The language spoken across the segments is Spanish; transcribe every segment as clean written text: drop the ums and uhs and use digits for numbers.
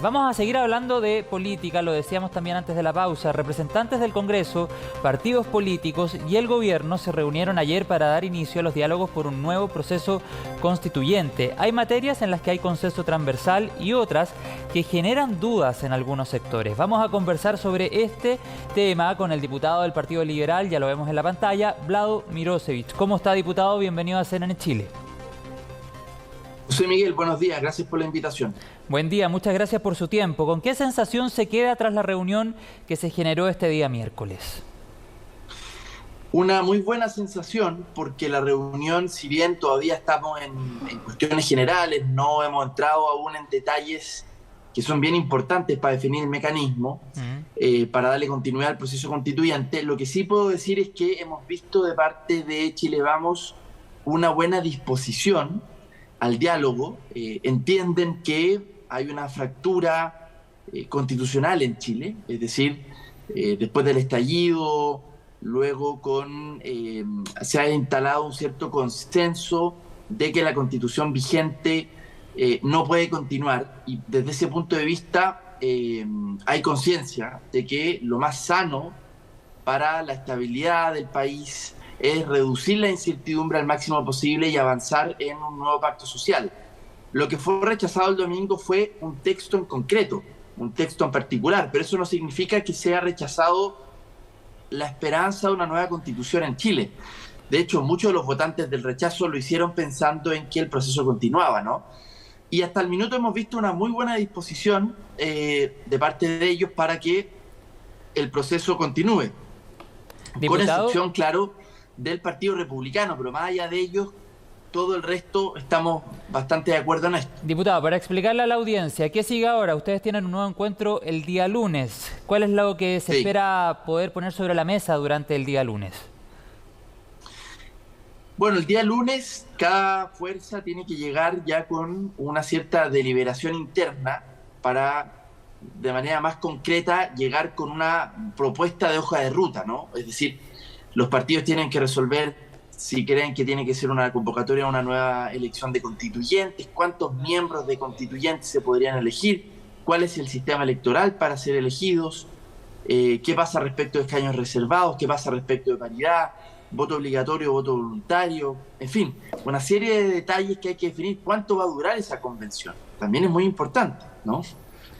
Vamos a seguir hablando de política, lo decíamos también antes de la pausa. Representantes del Congreso, partidos políticos y el gobierno se reunieron ayer para dar inicio a los diálogos por un nuevo proceso constituyente. Hay materias en las que hay consenso transversal y otras que generan dudas en algunos sectores. Vamos a conversar sobre este tema con el diputado del Partido Liberal, ya lo vemos en la pantalla, Vlado Mirosevic. ¿Cómo está, diputado? Bienvenido a CNN Chile. José Miguel, buenos días, gracias por la invitación. Buen día, muchas gracias por su tiempo. ¿Con qué sensación se queda tras la reunión que se generó este día miércoles? Una muy buena sensación porque la reunión, si bien todavía estamos en cuestiones generales, no hemos entrado aún en detalles que son bien importantes para definir el mecanismo, para darle continuidad al proceso constituyente. Lo que sí puedo decir es que hemos visto de parte de Chile Vamos una buena disposición al diálogo. Entienden que hay una fractura constitucional en Chile, es decir, después del estallido, luego se ha instalado un cierto consenso de que la Constitución vigente no puede continuar, y desde ese punto de vista hay conciencia de que lo más sano para la estabilidad del país es reducir la incertidumbre al máximo posible y avanzar en un nuevo pacto social. Lo que fue rechazado el domingo fue un texto en concreto, un texto en particular, pero eso no significa que sea rechazado la esperanza de una nueva constitución en Chile. De hecho, muchos de los votantes del rechazo lo hicieron pensando en que el proceso continuaba, ¿no? Y hasta el minuto hemos visto una muy buena disposición de parte de ellos para que el proceso continúe. ¿Diputado? Con excepción, claro, del Partido Republicano, pero más allá de ellos, todo el resto estamos bastante de acuerdo en esto. Diputado, para explicarle a la audiencia, ¿qué sigue ahora? Ustedes tienen un nuevo encuentro el día lunes. ¿Cuál es lo que se espera poder poner sobre la mesa durante el día lunes? Bueno, el día lunes cada fuerza tiene que llegar ya con una cierta deliberación interna para, de manera más concreta, llegar con una propuesta de hoja de ruta, ¿no? Es decir, los partidos tienen que resolver si creen que tiene que ser una convocatoria a una nueva elección de constituyentes, cuántos miembros de constituyentes se podrían elegir, cuál es el sistema electoral para ser elegidos, qué pasa respecto de escaños reservados, qué pasa respecto de paridad, voto obligatorio, voto voluntario, en fin, una serie de detalles que hay que definir. ¿Cuánto va a durar esa convención? También es muy importante, ¿no?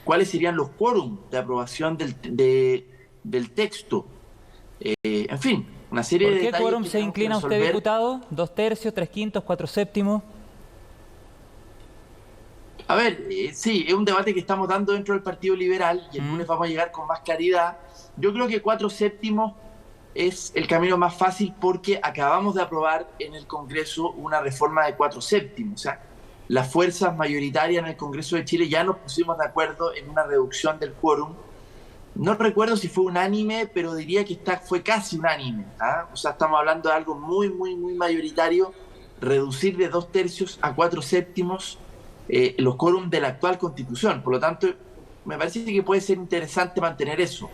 ¿Cuáles serían los quórum de aprobación del texto? En fin, una serie de detalles. ¿Por qué quórum se inclina usted, diputado? ¿2 tercios, 3/5, 4/7? A ver, sí, es un debate que estamos dando dentro del Partido Liberal y el lunes vamos a llegar con más claridad. Yo creo que 4/7 es el camino más fácil porque acabamos de aprobar en el Congreso una reforma de 4/7. O sea, las fuerzas mayoritarias en el Congreso de Chile ya nos pusimos de acuerdo en una reducción del quórum. No recuerdo si fue unánime, pero diría que fue casi unánime, ¿ah? O sea, estamos hablando de algo muy, muy, muy mayoritario, reducir de 2 tercios a 4/7 los quórum de la actual Constitución. Por lo tanto, me parece que puede ser interesante mantener eso,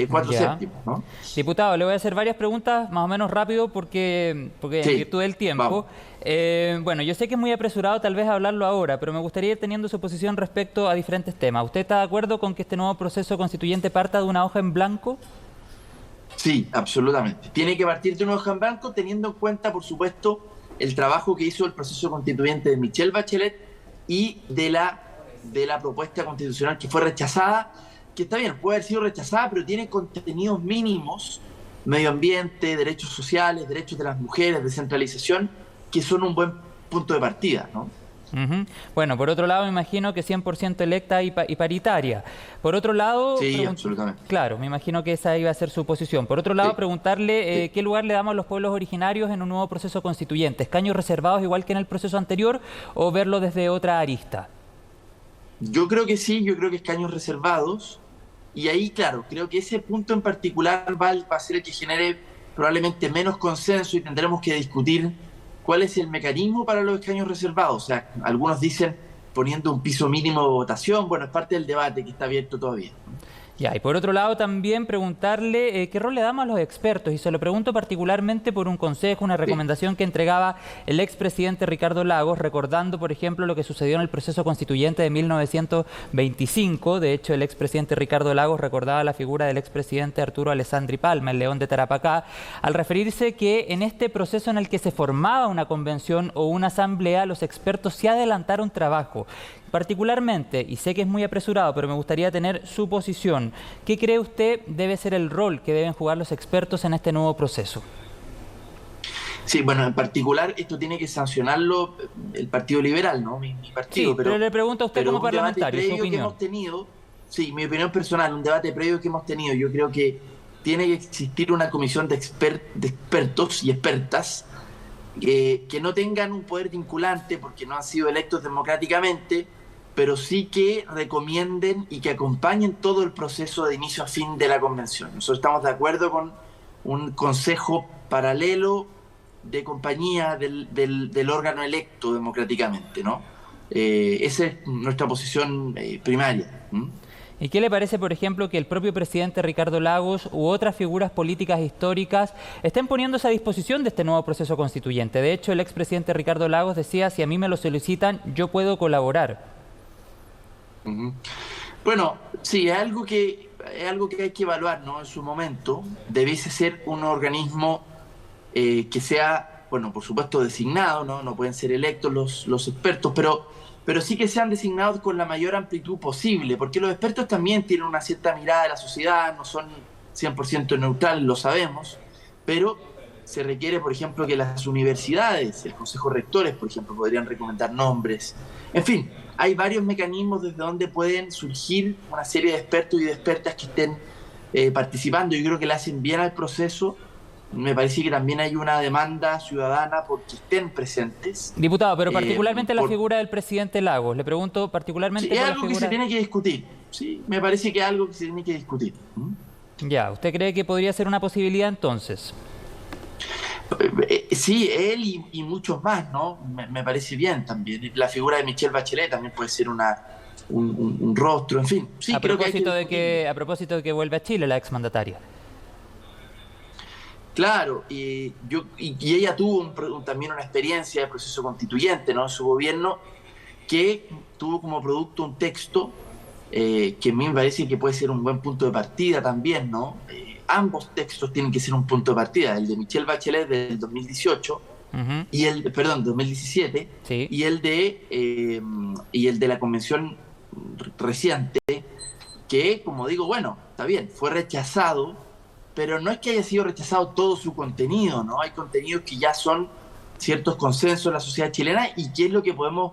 4/7, ¿no? Diputado, le voy a hacer varias preguntas, más o menos rápido, porque en virtud del tiempo. Bueno, yo sé que es muy apresurado tal vez hablarlo ahora, pero me gustaría ir teniendo su posición respecto a diferentes temas. ¿Usted está de acuerdo con que este nuevo proceso constituyente parta de una hoja en blanco? Sí, absolutamente. Tiene que partir de una hoja en blanco, teniendo en cuenta, por supuesto, el trabajo que hizo el proceso constituyente de Michelle Bachelet y de la propuesta constitucional que fue rechazada, que está bien, puede haber sido rechazada, pero tiene contenidos mínimos, medio ambiente, derechos sociales, derechos de las mujeres, descentralización, que son un buen punto de partida, ¿no? Bueno, por otro lado, me imagino que 100% electa y paritaria. Por otro lado... Sí, absolutamente. Claro, me imagino que esa iba a ser su posición. Por otro lado, preguntarle qué lugar le damos a los pueblos originarios en un nuevo proceso constituyente. ¿Escaños reservados igual que en el proceso anterior o verlo desde otra arista? Yo creo que sí, yo creo que escaños reservados. Y ahí, claro, creo que ese punto en particular va a ser el que genere probablemente menos consenso y tendremos que discutir cuál es el mecanismo para los escaños reservados. O sea, algunos dicen poniendo un piso mínimo de votación. Bueno, es parte del debate que está abierto todavía. Ya, y por otro lado también preguntarle qué rol le damos a los expertos, y se lo pregunto particularmente por un consejo, una recomendación que entregaba el expresidente Ricardo Lagos, recordando, por ejemplo, lo que sucedió en el proceso constituyente de 1925. De hecho, el expresidente Ricardo Lagos recordaba la figura del expresidente Arturo Alessandri Palma, el León de Tarapacá, al referirse que en este proceso en el que se formaba una convención o una asamblea, los expertos se adelantaron trabajo. Particularmente, y sé que es muy apresurado, pero me gustaría tener su posición. ¿Qué cree usted debe ser el rol que deben jugar los expertos en este nuevo proceso? Sí, bueno, en particular esto tiene que sancionarlo el Partido Liberal, ¿no? Mi partido. Sí, pero le pregunto a usted como parlamentario, su opinión. Que hemos tenido, sí, mi opinión personal, un debate previo que hemos tenido, yo creo que tiene que existir una comisión de expertos y expertas que no tengan un poder vinculante porque no han sido electos democráticamente, pero sí que recomienden y que acompañen todo el proceso de inicio a fin de la convención. Nosotros estamos de acuerdo con un consejo paralelo de compañía del órgano electo democráticamente, ¿no? Esa es nuestra posición primaria. ¿Y qué le parece, por ejemplo, que el propio presidente Ricardo Lagos u otras figuras políticas históricas estén poniéndose a disposición de este nuevo proceso constituyente? De hecho, el expresidente Ricardo Lagos decía, si a mí me lo solicitan, yo puedo colaborar. Bueno, sí, es algo que hay que evaluar, ¿no? En su momento debiese ser un organismo que sea, bueno, por supuesto designado, ¿no? No pueden ser electos los expertos, pero sí que sean designados con la mayor amplitud posible, porque los expertos también tienen una cierta mirada de la sociedad, no son 100% neutrales, lo sabemos, pero se requiere, por ejemplo, que las universidades, el Consejo de Rectores, por ejemplo, podrían recomendar nombres. En fin, hay varios mecanismos desde donde pueden surgir una serie de expertos y de expertas que estén participando. Yo creo que le hacen bien al proceso. Me parece que también hay una demanda ciudadana porque estén presentes. Diputado, pero particularmente la figura del presidente Lagos. Le pregunto particularmente por la figura... Es algo que se tiene que discutir. Sí, me parece que es algo que se tiene que discutir. Ya, ¿usted cree que podría ser una posibilidad entonces? Sí, él y muchos más, ¿no? Me parece bien también. La figura de Michelle Bachelet también puede ser un rostro, en fin. Sí, a propósito de que vuelve a Chile la exmandataria. Claro, y ella tuvo también una experiencia de proceso constituyente, ¿no? En su gobierno, que tuvo como producto un texto que a mí me parece que puede ser un buen punto de partida también, ¿no? Ambos textos tienen que ser un punto de partida, el de Michelle Bachelet del 2018 y 2017, sí, y el de la convención reciente, que, como digo, bueno, está bien, fue rechazado, pero no es que haya sido rechazado todo su contenido, ¿no? Hay contenidos que ya son ciertos consensos en la sociedad chilena y que es lo que podemos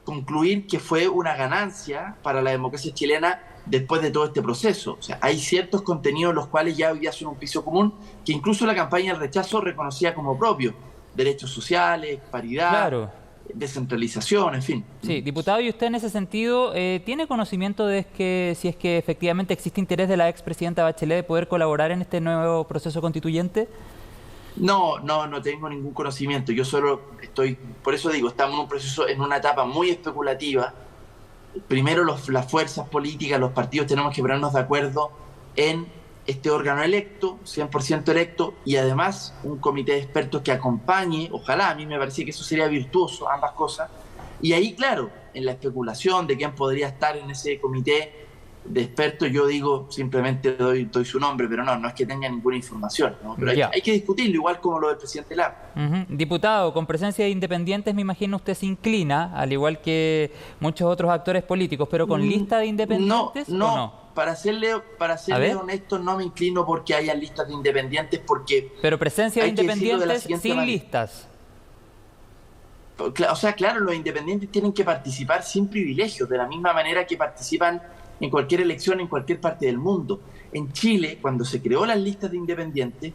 concluir que fue una ganancia para la democracia chilena después de todo este proceso. O sea, hay ciertos contenidos los cuales ya hoy día son un piso común que incluso la campaña del rechazo reconocía como propio. Derechos sociales, paridad, claro, descentralización, en fin. Sí, diputado, ¿y usted en ese sentido tiene conocimiento de que si es que efectivamente existe interés de la expresidenta Bachelet de poder colaborar en este nuevo proceso constituyente? No tengo ningún conocimiento. Yo solo por eso digo, estamos en un proceso, en una etapa muy especulativa. Primero las fuerzas políticas, los partidos tenemos que ponernos de acuerdo en este órgano electo, 100% electo, y además un comité de expertos que acompañe, ojalá, a mí me parece que eso sería virtuoso, ambas cosas. Y ahí, claro, en la especulación de quién podría estar en ese comité de expertos, yo digo, simplemente doy su nombre, pero no es que tenga ninguna información, ¿no? Pero hay que discutirlo, igual como lo del presidente Lagos. Diputado, con presencia de independientes, me imagino usted se inclina, al igual que muchos otros actores políticos, pero con lista de independientes, no. Para serle honesto, no me inclino porque haya listas de independientes, porque... Pero presencia de independientes sin listas. O sea, claro, los independientes tienen que participar sin privilegios, de la misma manera que participan en cualquier elección en cualquier parte del mundo. En Chile, cuando se creó las listas de independientes,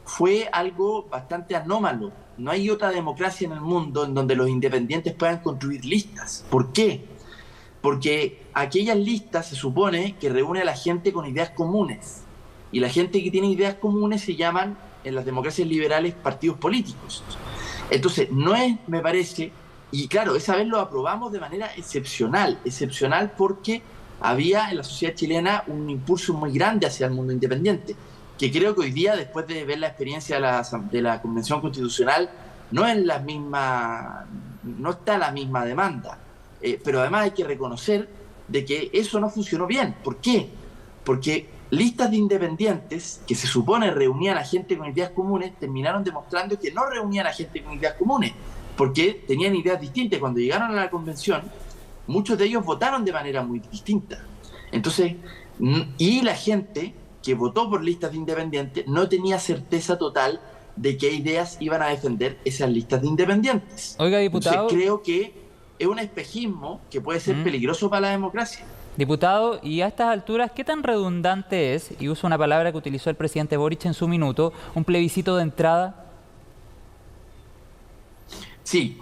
fue algo bastante anómalo. No hay otra democracia en el mundo en donde los independientes puedan construir listas. ¿Por qué? Porque aquellas listas se supone que reúne a la gente con ideas comunes. Y la gente que tiene ideas comunes se llaman, en las democracias liberales, partidos políticos. Entonces, no es, me parece, y claro, esa vez lo aprobamos de manera excepcional porque había en la sociedad chilena un impulso muy grande hacia el mundo independiente, que creo que hoy día, después de ver la experiencia de la Convención Constitucional, no está la misma demanda. Pero además hay que reconocer de que eso no funcionó bien. ¿Por qué? Porque listas de independientes que se supone reunían a gente con ideas comunes terminaron demostrando que no reunían a gente con ideas comunes, porque tenían ideas distintas. Cuando llegaron a la convención, muchos de ellos votaron de manera muy distinta. Entonces, y la gente que votó por listas de independientes no tenía certeza total de qué ideas iban a defender esas listas de independientes. Oiga, diputado. Entonces, creo que es un espejismo que puede ser peligroso para la democracia. Diputado, y a estas alturas, ¿qué tan redundante es, y uso una palabra que utilizó el presidente Boric en su minuto, un plebiscito de entrada? Sí,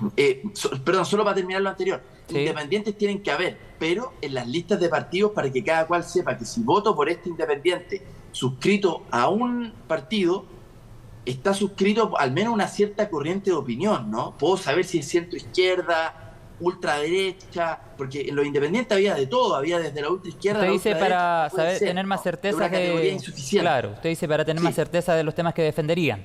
perdón, solo para terminar lo anterior. Sí. Independientes tienen que haber, pero en las listas de partidos, para que cada cual sepa que si voto por este independiente suscrito a un partido, está suscrito al menos a una cierta corriente de opinión, ¿no? Puedo saber si es centro-izquierda, ultraderecha, porque en los independientes había de todo, había desde la ultraizquierda. Usted dice para saber, tener más certeza de... Claro, usted dice para tener más certeza de los temas que defenderían.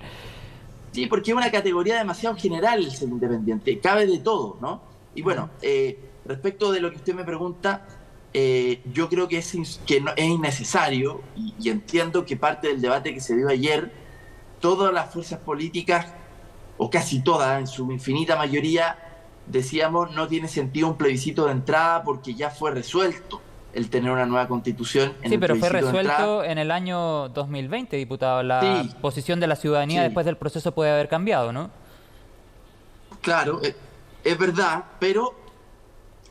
Sí, porque es una categoría demasiado general el ser independiente, cabe de todo, ¿no? Y bueno, respecto de lo que usted me pregunta, yo creo que es innecesario, y entiendo que parte del debate que se dio ayer, todas las fuerzas políticas, o casi todas, en su infinita mayoría, decíamos, no tiene sentido un plebiscito de entrada porque ya fue resuelto el tener una nueva constitución. Sí, pero fue resuelto en el año 2020, diputado. La posición de la ciudadanía después del proceso puede haber cambiado, ¿no? Claro, es verdad, pero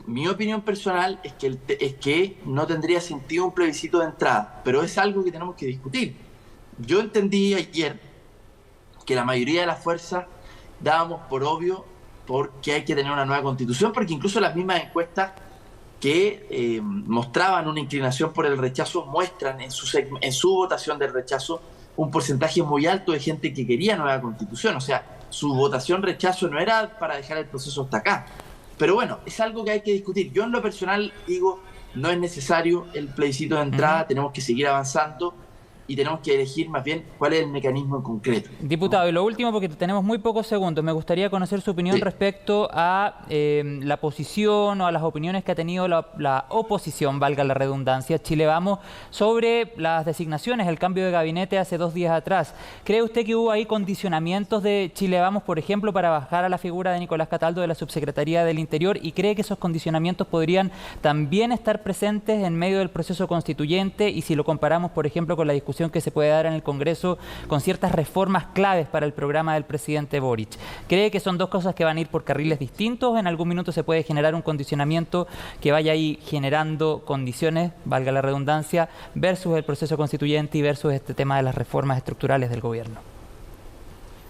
mi opinión personal es que no tendría sentido un plebiscito de entrada, pero es algo que tenemos que discutir. Yo entendí ayer que la mayoría de las fuerzas dábamos por obvio porque hay que tener una nueva constitución, porque incluso las mismas encuestas que mostraban una inclinación por el rechazo muestran en su votación del rechazo un porcentaje muy alto de gente que quería nueva constitución. O sea, su votación rechazo no era para dejar el proceso hasta acá. Pero bueno, es algo que hay que discutir. Yo en lo personal digo, no es necesario el plebiscito de entrada, tenemos que seguir avanzando y tenemos que elegir más bien cuál es el mecanismo en concreto. Diputado, y lo último, porque tenemos muy pocos segundos, me gustaría conocer su opinión respecto a la posición o a las opiniones que ha tenido la oposición, valga la redundancia, Chile Vamos, sobre las designaciones, el cambio de gabinete hace 2 días atrás. ¿Cree usted que hubo ahí condicionamientos de Chile Vamos, por ejemplo, para bajar a la figura de Nicolás Cataldo de la Subsecretaría del Interior, y cree que esos condicionamientos podrían también estar presentes en medio del proceso constituyente, y si lo comparamos, por ejemplo, con la discusión que se puede dar en el Congreso con ciertas reformas claves para el programa del presidente Boric? ¿Cree que son dos cosas que van a ir por carriles distintos? ¿En algún minuto se puede generar un condicionamiento que vaya ahí generando condiciones, valga la redundancia, versus el proceso constituyente y versus este tema de las reformas estructurales del gobierno?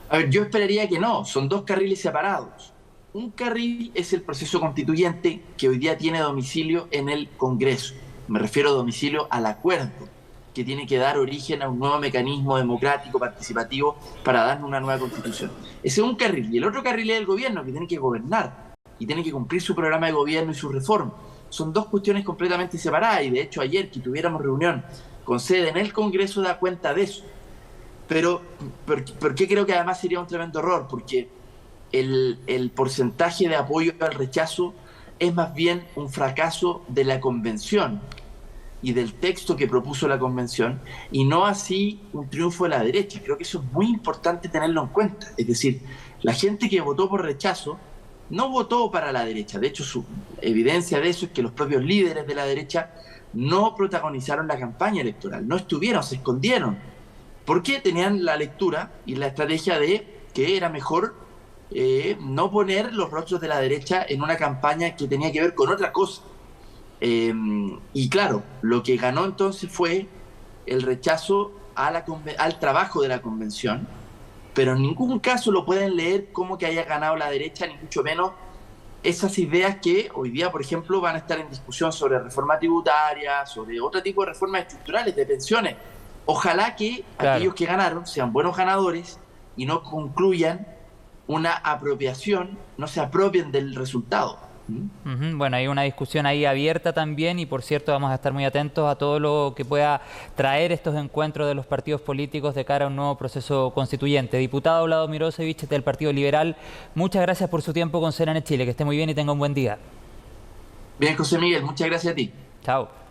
A ver, yo esperaría que no, son dos carriles separados. Un carril es el proceso constituyente que hoy día tiene domicilio en el Congreso. Me refiero a domicilio al acuerdo que tiene que dar origen a un nuevo mecanismo democrático, participativo, para darnos una nueva constitución. Ese es un carril. Y el otro carril es el gobierno, que tiene que gobernar y tiene que cumplir su programa de gobierno y su reforma. Son dos cuestiones completamente separadas, y de hecho ayer que tuviéramos reunión con sede en el Congreso da cuenta de eso. Pero ¿por qué creo que además sería un tremendo error? Porque el porcentaje de apoyo al rechazo es más bien un fracaso de la convención y del texto que propuso la convención, y no así un triunfo de la derecha. Creo que eso es muy importante tenerlo en cuenta. Es decir, la gente que votó por rechazo no votó para la derecha. De hecho, su evidencia de eso es que los propios líderes de la derecha no protagonizaron la campaña electoral, no estuvieron, se escondieron, porque tenían la lectura y la estrategia de que era mejor no poner los rostros de la derecha en una campaña que tenía que ver con otra cosa. Y claro, lo que ganó entonces fue el rechazo al trabajo de la convención, pero en ningún caso lo pueden leer como que haya ganado la derecha, ni mucho menos esas ideas que hoy día, por ejemplo, van a estar en discusión sobre reforma tributaria, sobre otro tipo de reformas estructurales, de pensiones. Ojalá que aquellos que ganaron sean buenos ganadores y no concluyan una apropiación, no se apropien del resultado. Bueno, hay una discusión ahí abierta también y, por cierto, vamos a estar muy atentos a todo lo que pueda traer estos encuentros de los partidos políticos de cara a un nuevo proceso constituyente. Diputado Vlado Mirosevic del Partido Liberal, muchas gracias por su tiempo con CNN Chile. Que esté muy bien y tenga un buen día. Bien, José Miguel, muchas gracias a ti. Chao.